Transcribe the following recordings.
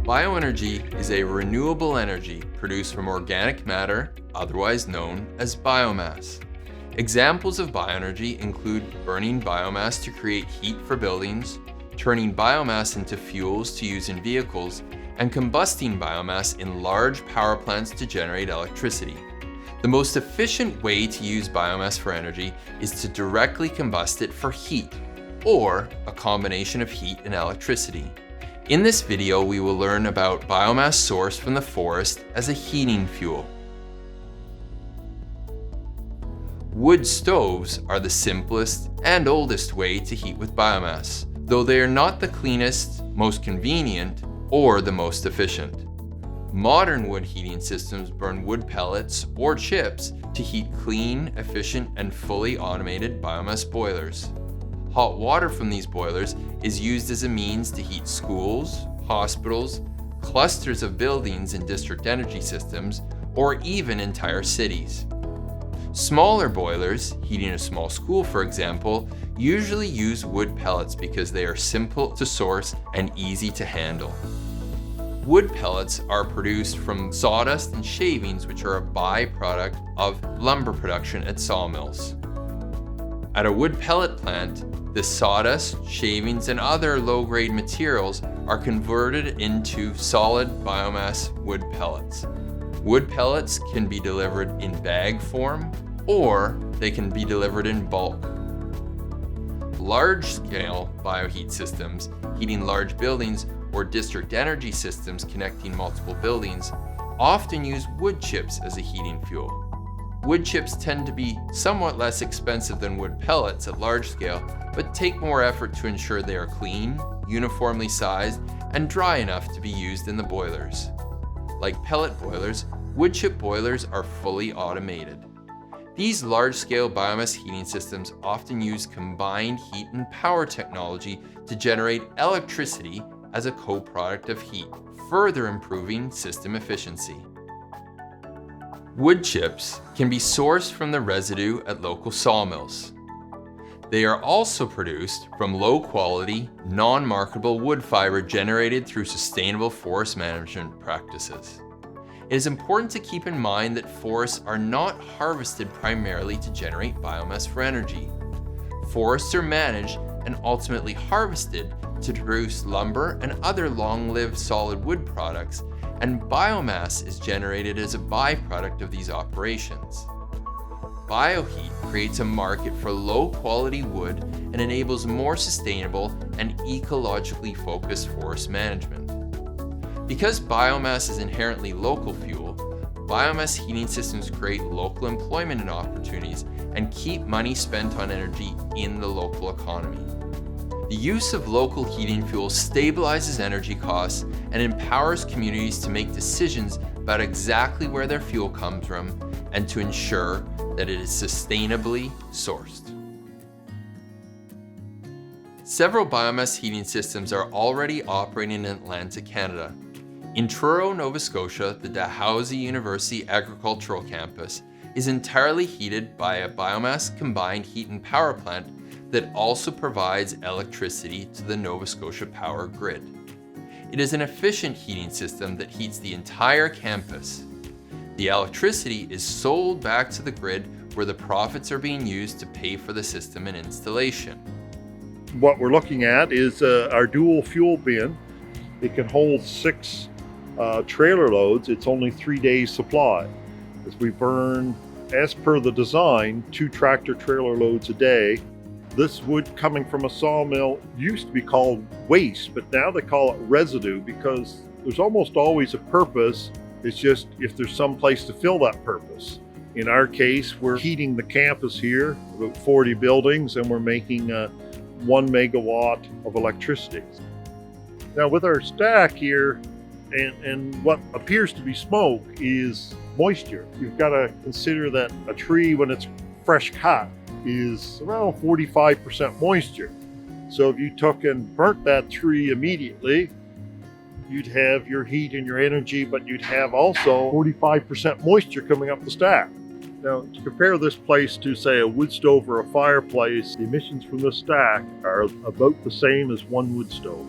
Bioenergy is a renewable energy produced from organic matter, otherwise known as biomass. Examples of bioenergy include burning biomass to create heat for buildings, turning biomass into fuels to use in vehicles, and combusting biomass in large power plants to generate electricity. The most efficient way to use biomass for energy is to directly combust it for heat, or a combination of heat and electricity. In this video, we will learn about biomass sourced from the forest as a heating fuel. Wood stoves are the simplest and oldest way to heat with biomass, though they are not the cleanest, most convenient, or the most efficient. Modern wood heating systems burn wood pellets or chips to heat clean, efficient, and fully automated biomass boilers. Hot water from these boilers is used as a means to heat schools, hospitals, clusters of buildings in district energy systems, or even entire cities. Smaller boilers, heating a small school for example, usually use wood pellets because they are simple to source and easy to handle. Wood pellets are produced from sawdust and shavings, which are a byproduct of lumber production at sawmills. At a wood pellet plant, the sawdust, shavings, and other low-grade materials are converted into solid biomass wood pellets. Wood pellets can be delivered in bag form, or they can be delivered in bulk. Large-scale bioheat systems, heating large buildings, or district energy systems connecting multiple buildings, often use wood chips as a heating fuel. Wood chips tend to be somewhat less expensive than wood pellets at large scale, but take more effort to ensure they are clean, uniformly sized, and dry enough to be used in the boilers. Like pellet boilers, wood chip boilers are fully automated. These large-scale biomass heating systems often use combined heat and power technology to generate electricity as a co-product of heat, further improving system efficiency. Wood chips can be sourced from the residue at local sawmills. They are also produced from low-quality, non-marketable wood fiber generated through sustainable forest management practices. It is important to keep in mind that forests are not harvested primarily to generate biomass for energy. Forests are managed and ultimately harvested to produce lumber and other long-lived solid wood products, and biomass is generated as a byproduct of these operations. Bioheat creates a market for low-quality wood and enables more sustainable and ecologically focused forest management. Because biomass is inherently local fuel, biomass heating systems create local employment and opportunities and keep money spent on energy in the local economy. The use of local heating fuel stabilizes energy costs and empowers communities to make decisions about exactly where their fuel comes from and to ensure that it is sustainably sourced. Several biomass heating systems are already operating in Atlantic Canada. In Truro, Nova Scotia, the Dalhousie University Agricultural Campus is entirely heated by a biomass combined heat and power plant that also provides electricity to the Nova Scotia power grid. It is an efficient heating system that heats the entire campus. The electricity is sold back to the grid where the profits are being used to pay for the system and installation. What we're looking at is our dual fuel bin. It can hold 6 trailer loads. It's only 3 days supply. As we burn, as per the design, 2 tractor trailer loads a day. This wood coming from a sawmill used to be called waste, but now they call it residue because there's almost always a purpose. It's just if there's some place to fill that purpose. In our case, we're heating the campus here, about 40 buildings, and we're making 1 megawatt of electricity. Now with our stack here, and what appears to be smoke is moisture. You've got to consider that a tree, when it's fresh cut, is around 45% moisture. So if you took and burnt that tree immediately, you'd have your heat and your energy, but you'd have also 45% moisture coming up the stack. Now, to compare this place to, say, a wood stove or a fireplace, the emissions from this stack are about the same as one wood stove.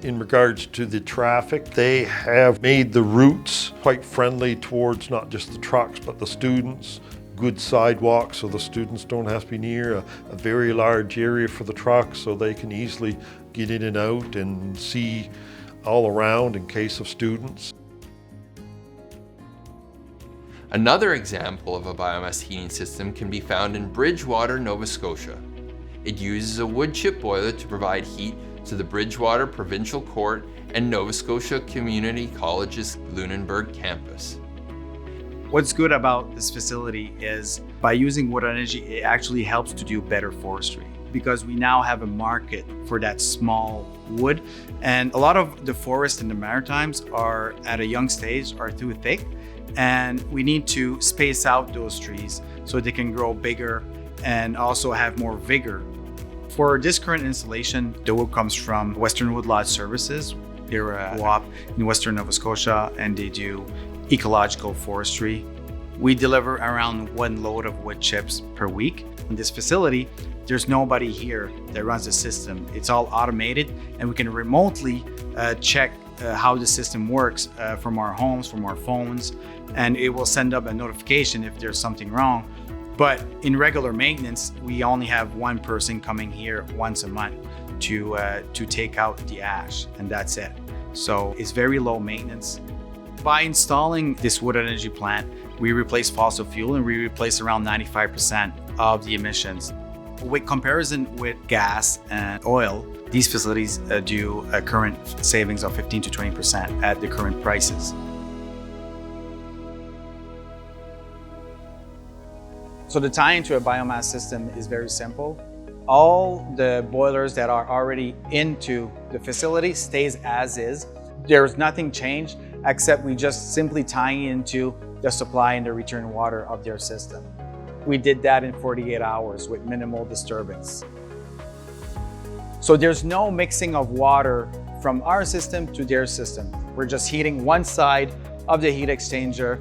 In regards to the traffic, they have made the routes quite friendly towards not just the trucks but the students. Good sidewalks so the students don't have to be near a very large area for the trucks, so they can easily get in and out and see all around in case of students. Another example of a biomass heating system can be found in Bridgewater, Nova Scotia. It uses a wood chip boiler to provide heat to the Bridgewater Provincial Court and Nova Scotia Community College's Lunenburg campus. What's good about this facility is by using wood energy, it actually helps to do better forestry because we now have a market for that small wood. And a lot of the forests in the Maritimes are at a young stage, are too thick. And we need to space out those trees so they can grow bigger and also have more vigor. For this current installation, the wood comes from Western Wood Lodge Services. They're a co-op in Western Nova Scotia and they do ecological forestry. We deliver around 1 load of wood chips per week. In this facility, there's nobody here that runs the system. It's all automated and we can remotely check how the system works from our homes, from our phones, and it will send up a notification if there's something wrong. But in regular maintenance, we only have one person coming here once a month to take out the ash, and that's it. So it's very low maintenance. By installing this wood energy plant, we replace fossil fuel and we replace around 95% of the emissions. With comparison with gas and oil, these facilities do a current savings of 15 to 20% at the current prices. So the tie into a biomass system is very simple. All the boilers that are already into the facility stays as is. There's nothing changed except we just simply tie into the supply and the return water of their system. We did that in 48 hours with minimal disturbance. So there's no mixing of water from our system to their system. We're just heating one side of the heat exchanger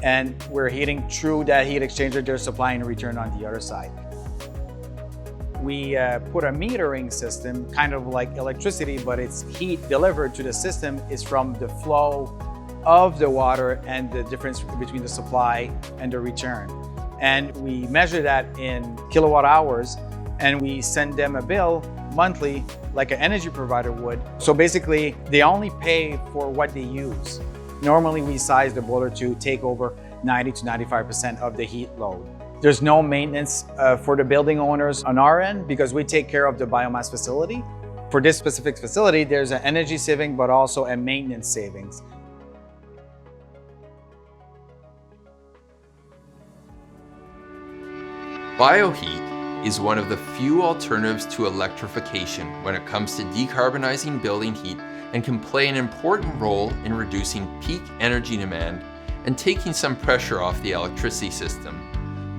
and we're heating through that heat exchanger, they're supplying a return on the other side. We put a metering system, kind of like electricity, but it's heat delivered to the system is from the flow of the water and the difference between the supply and the return. And we measure that in kilowatt hours and we send them a bill monthly like an energy provider would. So basically, they only pay for what they use. Normally, we size the boiler to take over 90 to 95% of the heat load. There's no maintenance for the building owners on our end because we take care of the biomass facility. For this specific facility, there's an energy saving, but also a maintenance savings. Bioheat is one of the few alternatives to electrification when it comes to decarbonizing building heat and can play an important role in reducing peak energy demand and taking some pressure off the electricity system,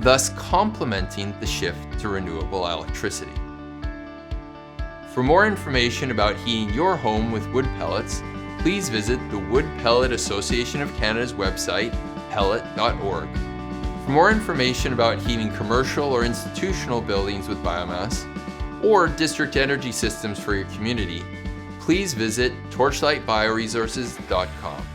thus complementing the shift to renewable electricity. For more information about heating your home with wood pellets, please visit the Wood Pellet Association of Canada's website, pellet.org. For more information about heating commercial or institutional buildings with biomass, or district energy systems for your community, please visit torchlightbioresources.com.